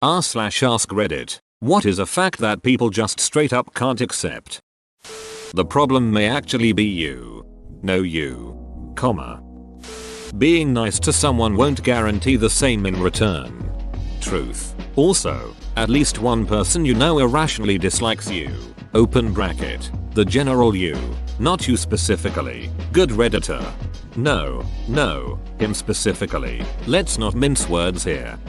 r/ask Reddit. What is a fact that people just straight up can't accept? The problem may actually be you. No you. Comma. Being nice to someone won't guarantee the same in return. Truth. Also, at least one person you know irrationally dislikes you. Open bracket. The general you. Not you specifically. Good Redditor. No, him specifically. Let's not mince words here.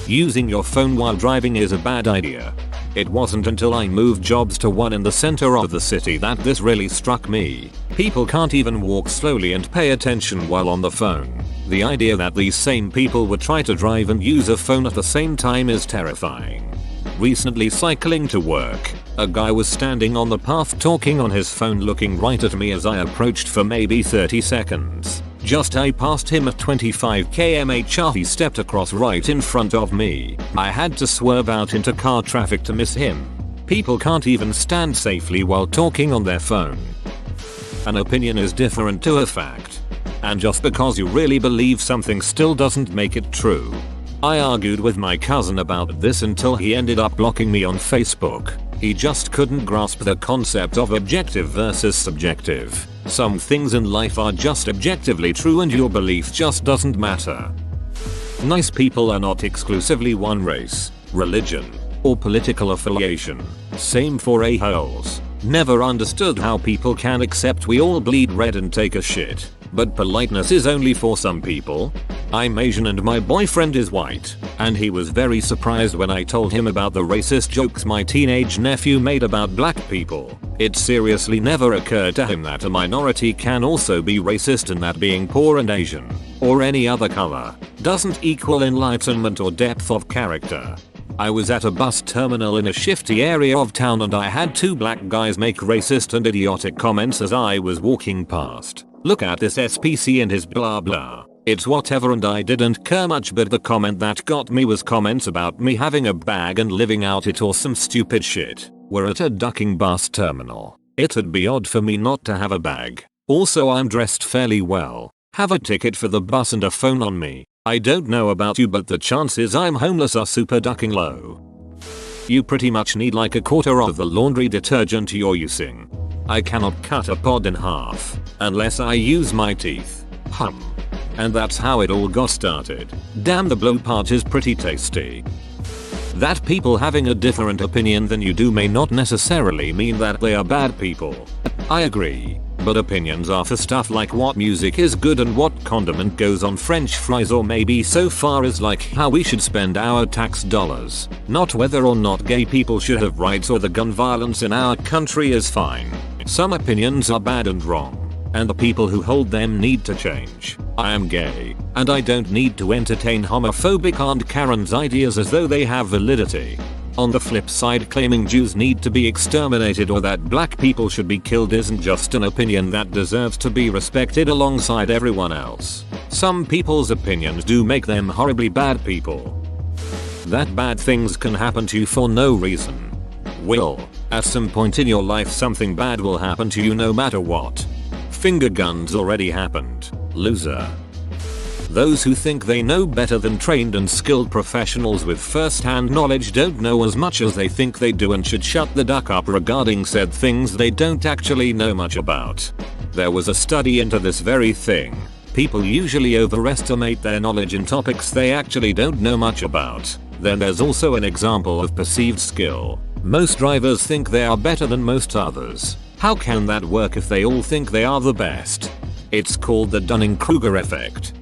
Using your phone while driving is a bad idea. It wasn't until I moved jobs to one in the center of the city that this really struck me. People can't even walk slowly and pay attention while on the phone. The idea that these same people would try to drive and use a phone at the same time is terrifying. Recently cycling to work, a guy was standing on the path talking on his phone looking right at me as I approached for maybe 30 seconds. Just I passed him at 25 km/h. He stepped across right in front of me. I had to swerve out into car traffic to miss him. People can't even stand safely while talking on their phone. An opinion is different to a fact. And just because you really believe something still doesn't make it true. I argued with my cousin about this until he ended up blocking me on Facebook. He just couldn't grasp the concept of objective versus subjective. Some things in life are just objectively true and your belief just doesn't matter. Nice people are not exclusively one race, religion, or political affiliation. Same for a-holes. Never understood how people can accept we all bleed red and take a shit. But politeness is only for some people. I'm Asian and my boyfriend is white, and he was very surprised when I told him about the racist jokes my teenage nephew made about black people. It seriously never occurred to him that a minority can also be racist and that being poor and Asian, or any other color, doesn't equal enlightenment or depth of character. I was at a bus terminal in a shifty area of town and I had two black guys make racist and idiotic comments as I was walking past. Look at this SPC and his blah blah. It's whatever and I didn't care much, but the comment that got me was comments about me having a bag and living out it or some stupid shit. We're at a ducking bus terminal. It'd be odd for me not to have a bag. Also I'm dressed fairly well. Have a ticket for the bus and a phone on me. I don't know about you but the chances I'm homeless are super ducking low. You pretty much need like a quarter of the laundry detergent you're using. I cannot cut a pod in half unless I use my teeth. And that's how it all got started. Damn, the blow part is pretty tasty. That people having a different opinion than you do may not necessarily mean that they are bad people. I agree. But opinions are for stuff like what music is good and what condiment goes on french fries, or maybe so far as like how we should spend our tax dollars. Not whether or not gay people should have rights or the gun violence in our country is fine. Some opinions are bad and wrong, and the people who hold them need to change. I am gay, and I don't need to entertain homophobic Aunt Karen's ideas as though they have validity. On the flip side, claiming Jews need to be exterminated or that black people should be killed isn't just an opinion that deserves to be respected alongside everyone else. Some people's opinions do make them horribly bad people. That bad things can happen to you for no reason. At some point in your life something bad will happen to you no matter what. Finger guns already happened. Loser. Those who think they know better than trained and skilled professionals with first-hand knowledge don't know as much as they think they do and should shut the duck up regarding said things they don't actually know much about. There was a study into this very thing. People usually overestimate their knowledge in topics they actually don't know much about. Then there's also an example of perceived skill. Most drivers think they are better than most others. How can that work if they all think they are the best? It's called the Dunning-Kruger effect.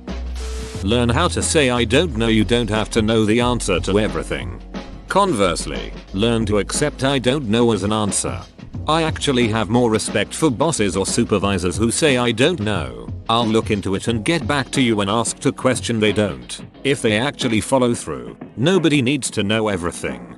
Learn how to say I don't know. You don't have to know the answer to everything. Conversely, learn to accept I don't know as an answer. I actually have more respect for bosses or supervisors who say I don't know. I'll look into it and get back to you when asked a question they don't. If they actually follow through. Nobody needs to know everything.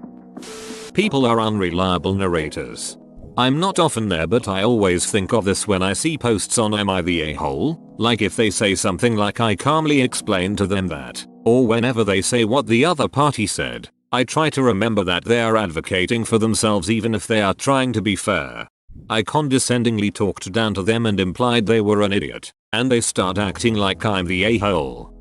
People are unreliable narrators. I'm not often there, but I always think of this when I see posts on Am I the A-hole? Like if they say something like I calmly explained to them that, or whenever they say what the other party said, I try to remember that they are advocating for themselves even if they are trying to be fair. I condescendingly talked down to them and implied they were an idiot, and they start acting like I'm the a-hole.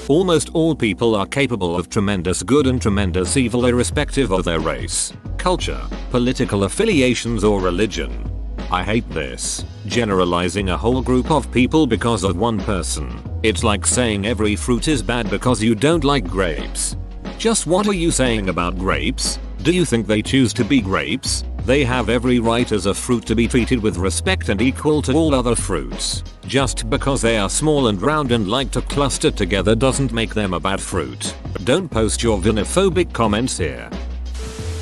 Almost all people are capable of tremendous good and tremendous evil irrespective of their race, culture, political affiliations or religion. I hate this. Generalizing a whole group of people because of one person. It's like saying every fruit is bad because you don't like grapes. Just what are you saying about grapes? Do you think they choose to be grapes? They have every right as a fruit to be treated with respect and equal to all other fruits. Just because they are small and round and like to cluster together doesn't make them a bad fruit. Don't post your xenophobic comments here.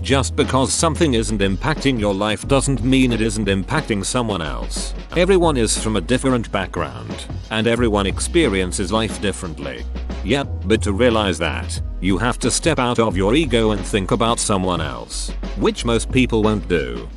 Just because something isn't impacting your life doesn't mean it isn't impacting someone else. Everyone is from a different background, and everyone experiences life differently. Yep, but to realize that, you have to step out of your ego and think about someone else, which most people won't do.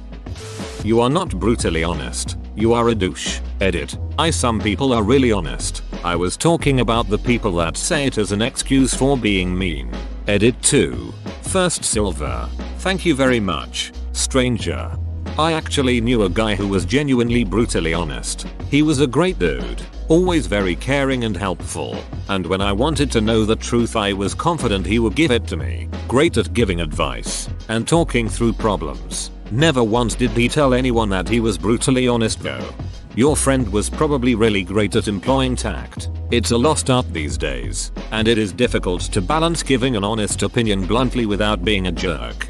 You are not brutally honest. You are a douche. Edit. Some people are really honest. I was talking about the people that say it as an excuse for being mean. Edit 2. First Silver. Thank you very much, stranger. I actually knew a guy who was genuinely brutally honest. He was a great dude, always very caring and helpful, and when I wanted to know the truth I was confident he would give it to me. Great at giving advice and talking through problems. Never once did he tell anyone that he was brutally honest though. Your friend was probably really great at employing tact. It's a lost art these days, and it is difficult to balance giving an honest opinion bluntly without being a jerk.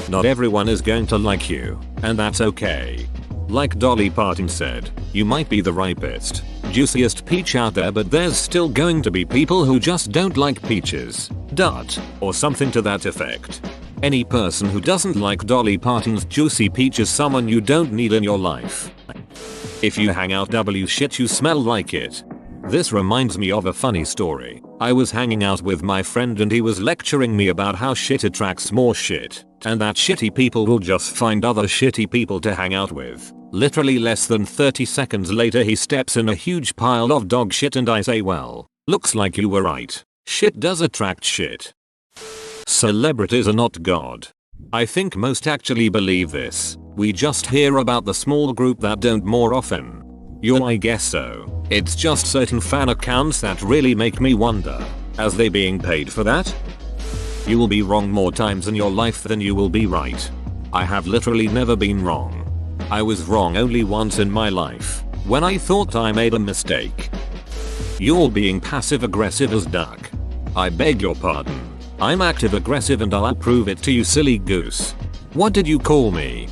Not everyone is going to like you, and that's okay. Like Dolly Parton said, you might be the ripest, juiciest peach out there, but there's still going to be people who just don't like peaches. Or something to that effect. Any person who doesn't like Dolly Parton's juicy peach is someone you don't need in your life. If you hang out shit, you smell like it. This reminds me of a funny story. I was hanging out with my friend and he was lecturing me about how shit attracts more shit, and that shitty people will just find other shitty people to hang out with. Literally less than 30 seconds later he steps in a huge pile of dog shit and I say, well, looks like you were right. Shit does attract shit. Celebrities are not God. I think most actually believe this. We just hear about the small group that don't more often. I guess so. It's just certain fan accounts that really make me wonder. As they being paid for that? You will be wrong more times in your life than you will be right. I have literally never been wrong. I was wrong only once in my life, when I thought I made a mistake. You're being passive aggressive as duck. I beg your pardon. I'm active aggressive and I'll prove it to you, silly goose. What did you call me?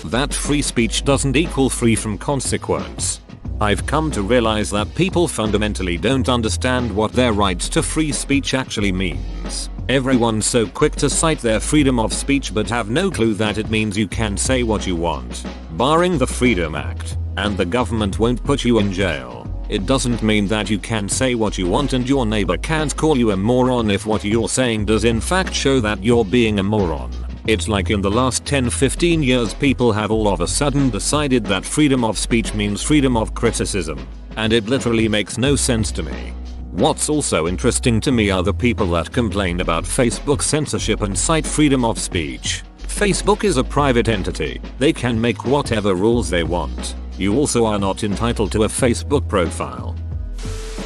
That free speech doesn't equal free from consequence. I've come to realize that people fundamentally don't understand what their right to free speech actually means. Everyone's so quick to cite their freedom of speech but have no clue that it means you can say what you want, barring the Freedom Act, and the government won't put you in jail. It doesn't mean that you can say what you want and your neighbor can't call you a moron if what you're saying does in fact show that you're being a moron. It's like in the last 10-15 years people have all of a sudden decided that freedom of speech means freedom of criticism, and it literally makes no sense to me. What's also interesting to me are the people that complain about Facebook censorship and cite freedom of speech. Facebook is a private entity. They can make whatever rules they want. You also are not entitled to a Facebook profile.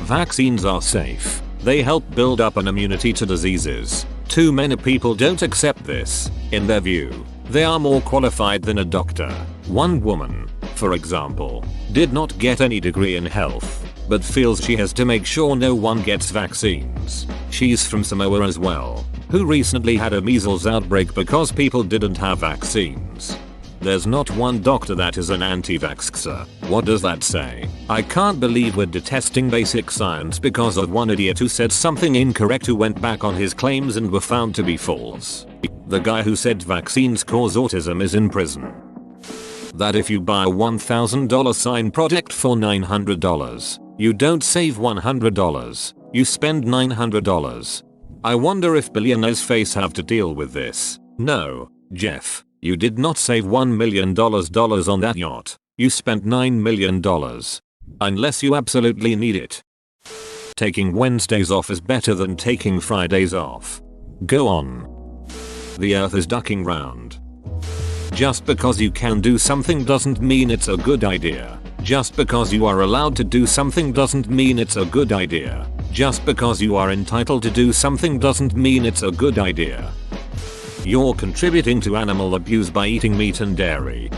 Vaccines are safe. They help build up an immunity to diseases. Too many people don't accept this. In their view, they are more qualified than a doctor. One woman, for example, did not get any degree in health, but feels she has to make sure no one gets vaccines. She's from Samoa as well, who recently had a measles outbreak because people didn't have vaccines. There's not one doctor that is an anti-vaxxer. What does that say? I can't believe we're detesting basic science because of one idiot who said something incorrect who went back on his claims and were found to be false. The guy who said vaccines cause autism is in prison. That if you buy a $1,000 sign product for $900, you don't save $100, you spend $900. I wonder if billionaires face have to deal with this. No, Jeff. You did not save $1 million on that yacht. You spent $9 million. Unless you absolutely need it. Taking Wednesdays off is better than taking Fridays off. Go on. The earth is ducking round. Just because you can do something doesn't mean it's a good idea. Just because you are allowed to do something doesn't mean it's a good idea. Just because you are entitled to do something doesn't mean it's a good idea. You're contributing to animal abuse by eating meat and dairy.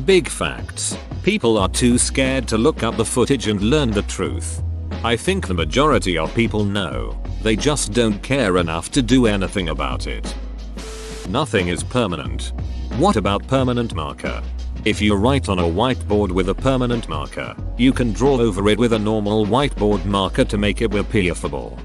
Big facts. People are too scared to look up the footage and learn the truth. I think the majority of people know. They just don't care enough to do anything about it. Nothing is permanent. What about permanent marker? If you write on a whiteboard with a permanent marker, you can draw over it with a normal whiteboard marker to make it appearable.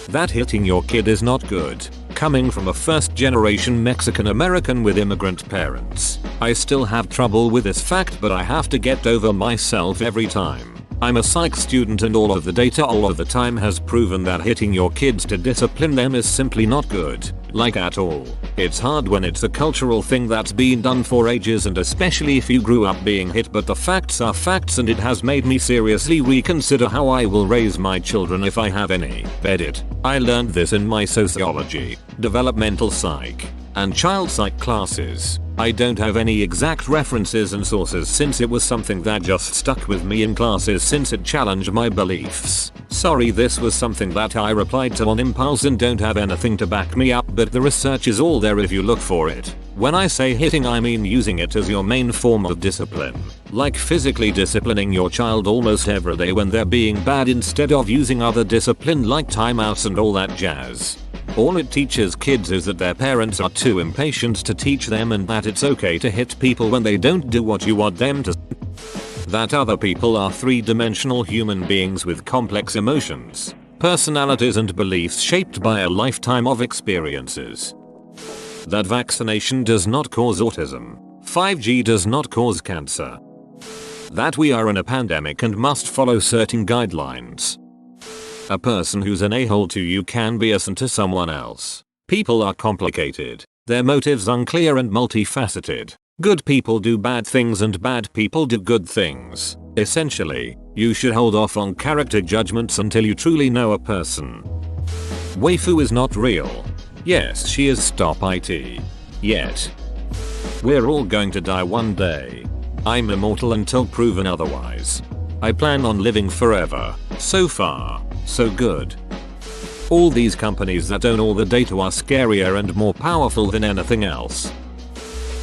That hitting your kid is not good. Coming from a first generation Mexican American with immigrant parents, I still have trouble with this fact, but I have to get over myself every time. I'm a psych student and all of the data all of the time has proven that hitting your kids to discipline them is simply not good. Like at all. It's hard when it's a cultural thing that's been done for ages, and especially if you grew up being hit, but the facts are facts, and it has made me seriously reconsider how I will raise my children if I have any. Edit. I learned this in my sociology, developmental psych, and child psych classes. I don't have any exact references and sources since it was something that just stuck with me in classes since it challenged my beliefs. Sorry, this was something that I replied to on impulse and don't have anything to back me up, but the research is all there if you look for it. When I say hitting, I mean using it as your main form of discipline. Like physically disciplining your child almost every day when they're being bad, instead of using other discipline like timeouts and all that jazz. All it teaches kids is that their parents are too impatient to teach them, and that it's okay to hit people when they don't do what you want them to. That other people are three-dimensional human beings with complex emotions, personalities and beliefs shaped by a lifetime of experiences. That vaccination does not cause autism. 5G does not cause cancer. That we are in a pandemic and must follow certain guidelines. A person who's an a-hole to you can be a saint to someone else. People are complicated. Their motives unclear and multifaceted. Good people do bad things and bad people do good things. Essentially, you should hold off on character judgments until you truly know a person. Waifu is not real. Yes, she is. Stop it. Yet. We're all going to die one day. I'm immortal until proven otherwise. I plan on living forever. So far, so good. All these companies that own all the data are scarier and more powerful than anything else.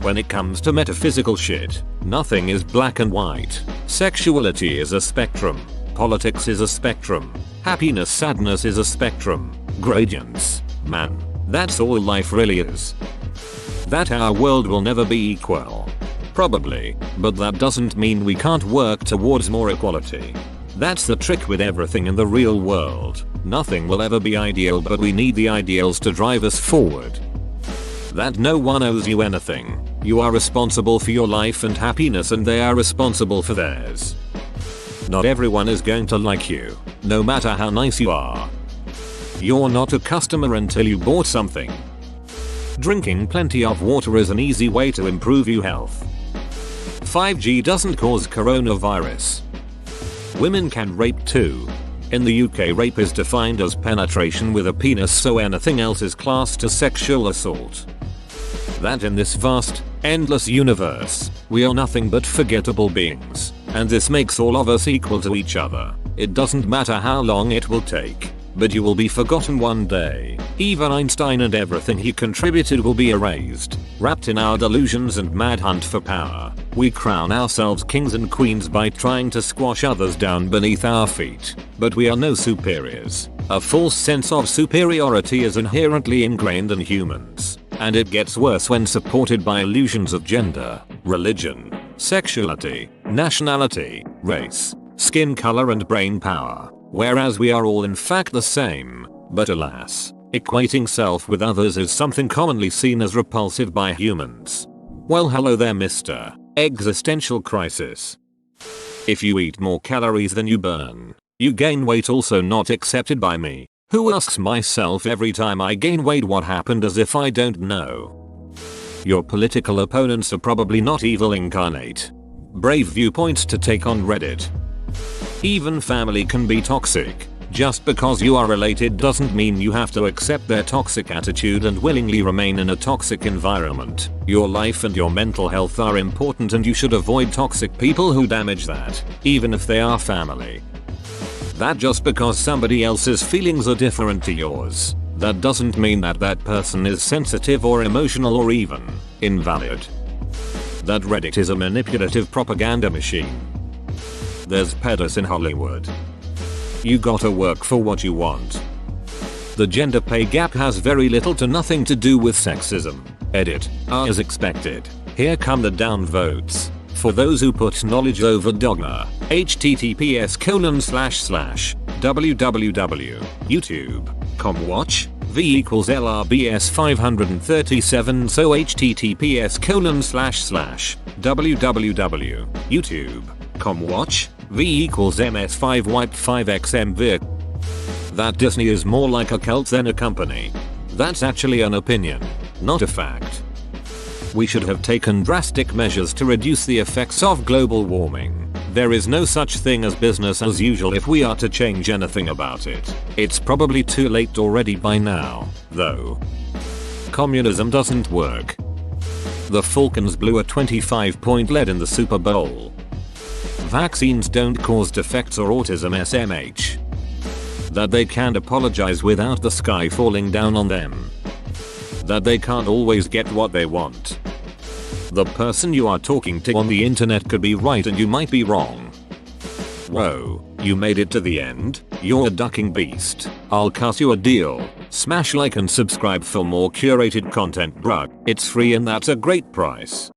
When it comes to metaphysical shit, nothing is black and white. Sexuality is a spectrum. Politics is a spectrum. Happiness, sadness is a spectrum. Gradients. Man, that's all life really is. That our world will never be equal. Probably, but that doesn't mean we can't work towards more equality. That's the trick with everything in the real world. Nothing will ever be ideal, but we need the ideals to drive us forward. That no one owes you anything. You are responsible for your life and happiness, and they are responsible for theirs. Not everyone is going to like you, no matter how nice you are. You're not a customer until you bought something. Drinking plenty of water is an easy way to improve your health. 5G doesn't cause coronavirus. Women can rape too. In the UK, rape is defined as penetration with a penis, so anything else is classed as sexual assault. That in this vast, endless universe, we are nothing but forgettable beings, and this makes all of us equal to each other. It doesn't matter how long it will take, but you will be forgotten one day. Even Einstein and everything he contributed will be erased. Wrapped in our delusions and mad hunt for power, we crown ourselves kings and queens by trying to squash others down beneath our feet. But we are no superiors. A false sense of superiority is inherently ingrained in humans, and it gets worse when supported by illusions of gender, religion, sexuality, nationality, race, skin color and brain power, whereas we are all in fact the same. But alas, equating self with others is something commonly seen as repulsive by humans. Well, hello there, Mr. Existential Crisis. If you eat more calories than you burn, you gain weight. Also not accepted by me, who asks myself every time I gain weight what happened, as if I don't know. Your political opponents are probably not evil incarnate. Brave viewpoints to take on Reddit. Even family can be toxic. Just because you are related doesn't mean you have to accept their toxic attitude and willingly remain in a toxic environment. Your life and your mental health are important, and you should avoid toxic people who damage that, even if they are family. That just because somebody else's feelings are different to yours, that doesn't mean that that person is sensitive or emotional or even invalid. That Reddit is a manipulative propaganda machine. There's pedos in Hollywood. You gotta work for what you want. The gender pay gap has very little to nothing to do with sexism. Edit. As expected. Here come the downvotes. For those who put knowledge over dogma. https://www.youtube.com watch v equals lrbs 537 so https://www.youtube.com watch v equals ms5 wipe 5xm vic. That Disney is more like a cult than a company. That's actually an opinion, not a fact. We should have taken drastic measures to reduce the effects of global warming. There is no such thing as business as usual if we are to change anything about it. It's probably too late already by now, though. Communism doesn't work. The Falcons blew a 25-point lead in the Super Bowl. Vaccines don't cause defects or autism SMH. That they can't apologize without the sky falling down on them. That they can't always get what they want. The person you are talking to on the internet could be right and you might be wrong. Whoa, you made it to the end? You're a ducking beast. I'll cut you a deal. Smash like and subscribe for more curated content, bruh. It's free and that's a great price.